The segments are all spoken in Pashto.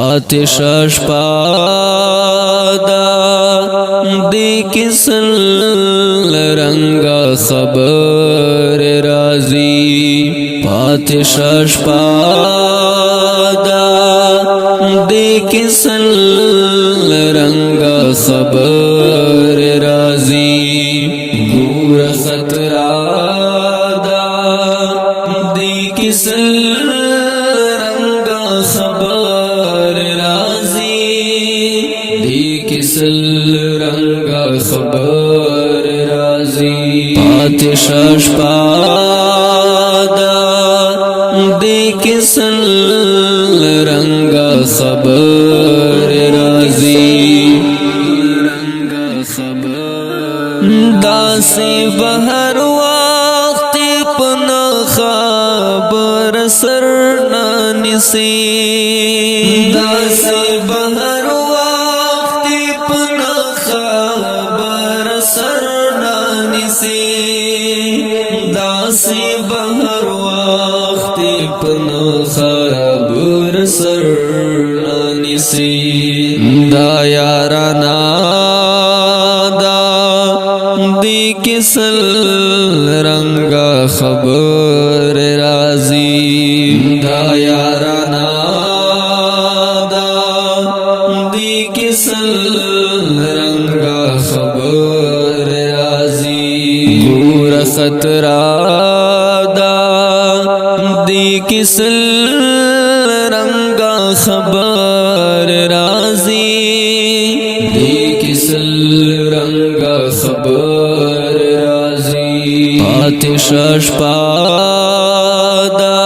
پاتشا شپادا دی کسل رنگا خبر رازی پاتشا شپادا دی کسل رنگا خبر رازی گور خطرہ دا دی کسل رنگا خبر رازی دی کسل رنگا خبر رازی پاتشا شپادا دی کسل رنگا خبر رازی داسی بہر وقت پنا خبر سر نانسی داسی بہر وقت پنا خبر سر نانسی داسی بہر وقت پنا خبر سر نانسی دا یارانا دی کسل رنگا خبر رازی دا یارانا دا دی کسل رنگا خبر رازی گور خطرہ دا دی کسل رنگا خبر رازی دی کسل رنگا خبر رازی پاتشا شپادا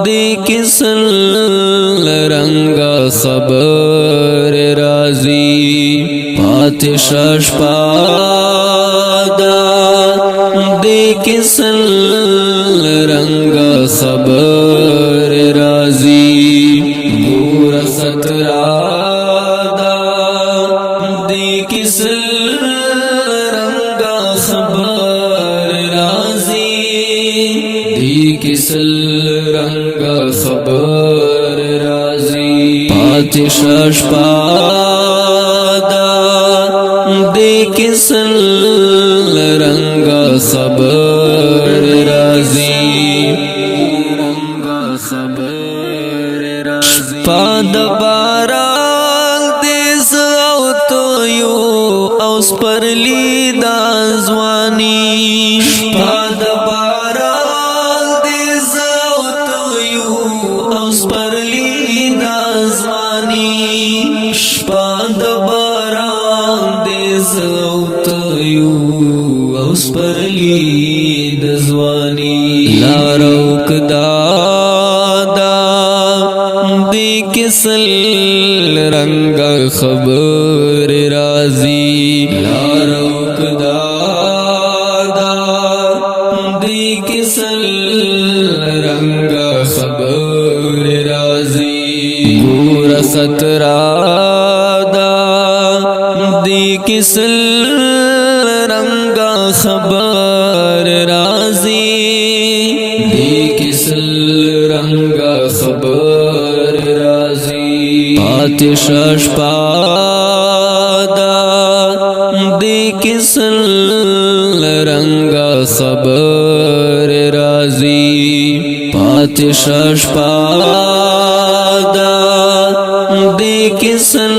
دی کسل رنگا خبر رازی پاتشا شپادا دی کسل رنگا خبر رازی گور خطرہ دا دی کسل رنگا خبر رازی دی کسل رنگا خبر رازی پاتشا شپادا دی کسل رنگا خبر رازی پاد باران دیز او تویو او سپرلی دا زوانی پاد باران دیز او تویو او سپرلی دا زوانی پاد باران دیز او تویو او سپرلی دا زوانی لاروک دادا دی کسل رنگا خبر رازی لاروک دادا دی کسل رنگا خبر رازی گور خطرہ دا دی کسل رنگا خبر رازی دی کسل رنگا خبر رازی پاتشا شپادا دی کسل رنگا خبر رازی پاتشا شپادا دی کسل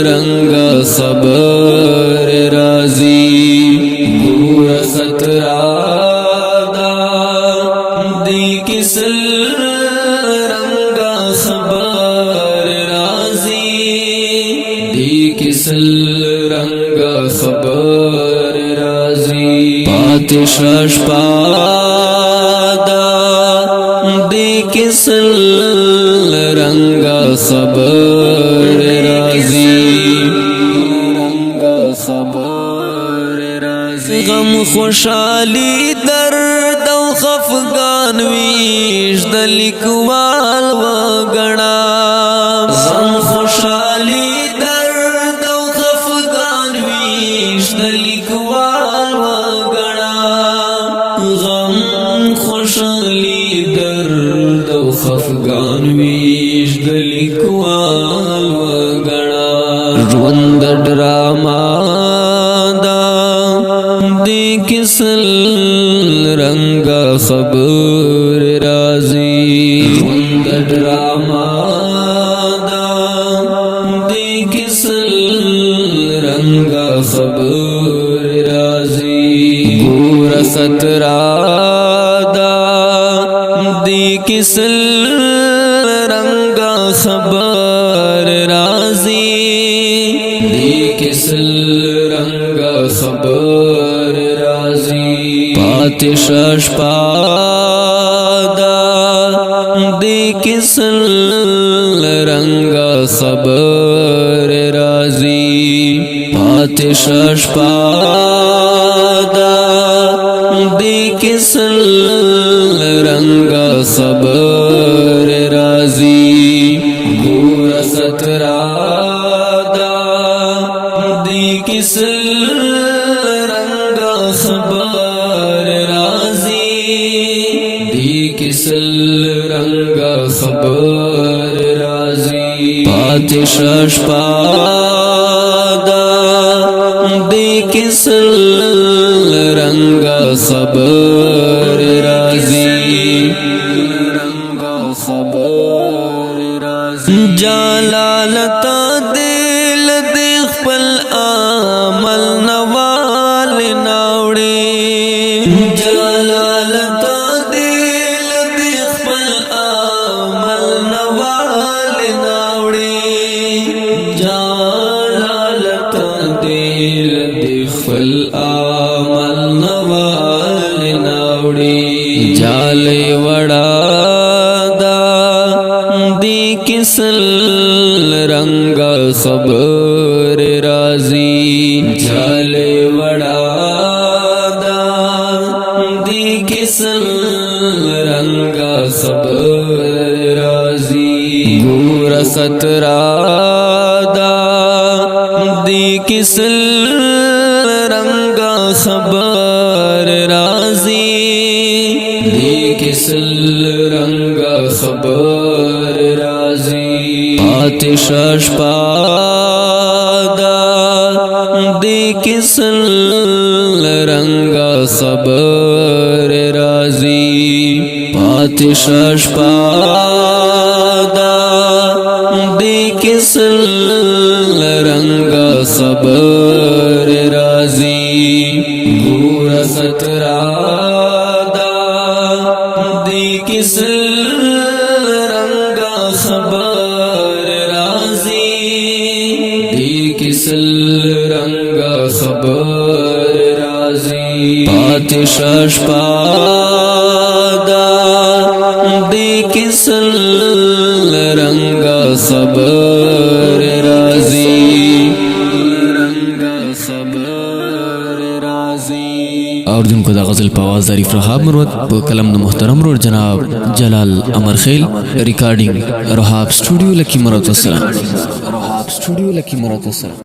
رنگا خبر رازی گور خطرہ دا دی کسل رنگا خبر رازی دی کسل رنگا خبر رازی پاتشا شپادا دی کسل رنگا خبر رازی غم خوشحالی درد او خفگان ویش د لیکوال وگنا غم خوشحالی درد او خفگان ویش د لیکوال وگنا غم خوشحالی درد او خفگان ویش د خبر راځي د ډراما دا دی کسل رنگا خبر راځي ګور خطر دا دی کسل رنگا خبر راځي دی کسل رنگا خبر راځي پاتش پادا دی کسل رنگا خبر راځي پاتش پادا دی کسل رنگا خبر راځي ګور خطر دا دی کسل رنگا خبر راځي دی کسل رنگا خبر راځي پاتش پادا دی کسل رنگا خبر راځي جلالتا دل دی خپل عمل نوال ناوړي جلالتا دل دی خپل عمل نوال ناوړي جلالتا دل دی خپل عمل نوال ناوړي جالي وړا کسل رنگا خبر راځي جالے وڑا دا دی کسل رنگا خبر راځي ګور خطر دا دی کسل رنگا خبر راځي دی کسل رنگا خبر آتش پادا دی کسل رنگا خبر راځي آتش پادا دی کسل رنگا خبر راځي ګور خطر دا دی کسل کسل رنگا خبر راځي آتش پادا دی کسل رنگا خبر راځي اوردونکو دا غزل په आवाज ظریف رهاب مروت په کلم د محترم رور جناب جلال امرخیل ریکارډینګ رهاب سټوډیو لکی مروت والسلام